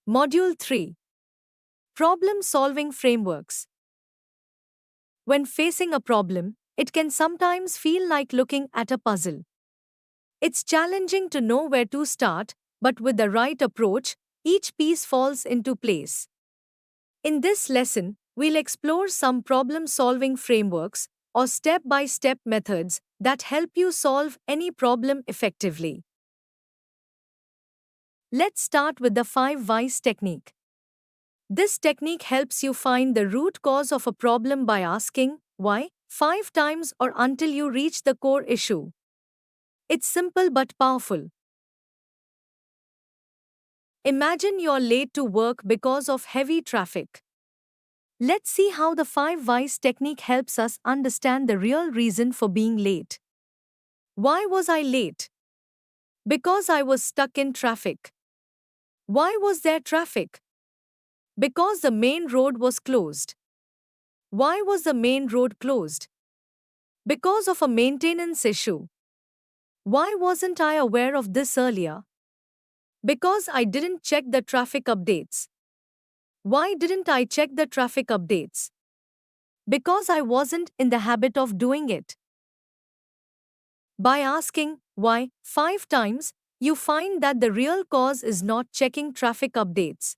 Module 3. Problem-solving frameworks. When facing a problem, it can sometimes feel like looking at a puzzle. It's challenging to know where to start, but with the right approach, each piece falls into place. In this lesson, we'll explore some problem-solving frameworks or step-by-step methods that help you solve any problem effectively. Let's start with the 5 whys technique. This technique helps you find the root cause of a problem by asking why 5 times or until you reach the core issue. It's simple but powerful. Imagine you're late to work because of heavy traffic. Let's see how the 5 whys technique helps us understand the real reason for being late. Why was I late? Because I was stuck in traffic. Why was there traffic? Because the main road was closed. Why was the main road closed? Because of a maintenance issue. Why wasn't I aware of this earlier? Because I didn't check the traffic updates. Why didn't I check the traffic updates? Because I wasn't in the habit of doing it. By asking why 5 times, you find that the real cause is not checking traffic updates.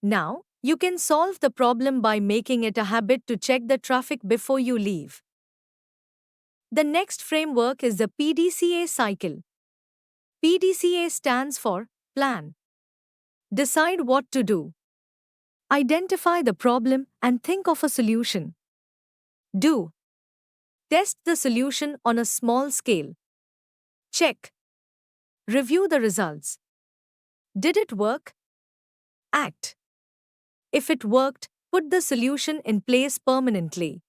Now, you can solve the problem by making it a habit to check the traffic before you leave. The next framework is the PDCA cycle. PDCA stands for Plan. Decide what to do. Identify the problem and think of a solution. Do. Test the solution on a small scale. Check. Review the results. Did it work? Act. If it worked, put the solution in place permanently.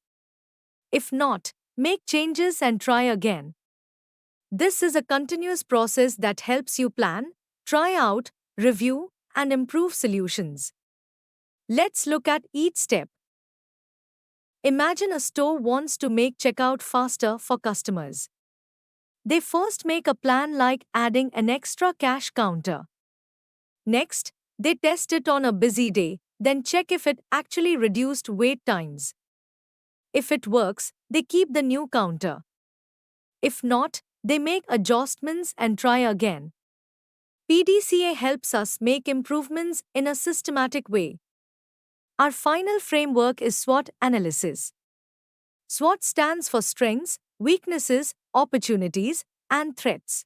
If not, make changes and try again. This is a continuous process that helps you plan, try out, review, and improve solutions. Let's look at each step. Imagine a store wants to make checkout faster for customers. They first make a plan like adding an extra cash counter. Next, they test it on a busy day, then check if it actually reduced wait times. If it works, they keep the new counter. If not, they make adjustments and try again. PDCA helps us make improvements in a systematic way. Our final framework is SWOT analysis. SWOT stands for strengths, weaknesses, opportunities, and threats.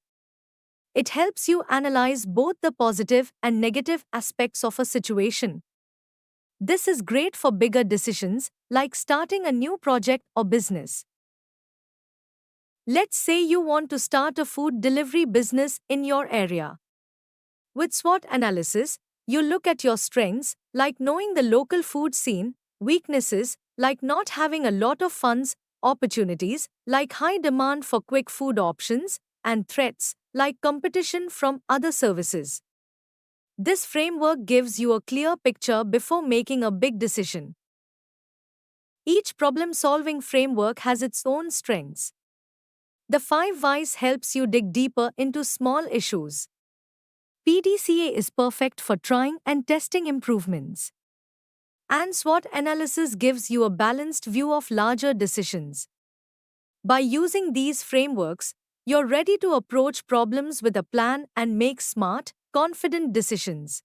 It helps you analyze both the positive and negative aspects of a situation. This is great for bigger decisions like starting a new project or business. Let's say you want to start a food delivery business in your area. With SWOT analysis, you look at your strengths, like knowing the local food scene, weaknesses, like not having a lot of funds, opportunities, like high demand for quick food options, and threats, like competition from other services. This framework gives you a clear picture before making a big decision. Each problem-solving framework has its own strengths. The 5 whys helps you dig deeper into small issues. PDCA is perfect for trying and testing improvements. And SWOT analysis gives you a balanced view of larger decisions. By using these frameworks, you're ready to approach problems with a plan and make smart, confident decisions.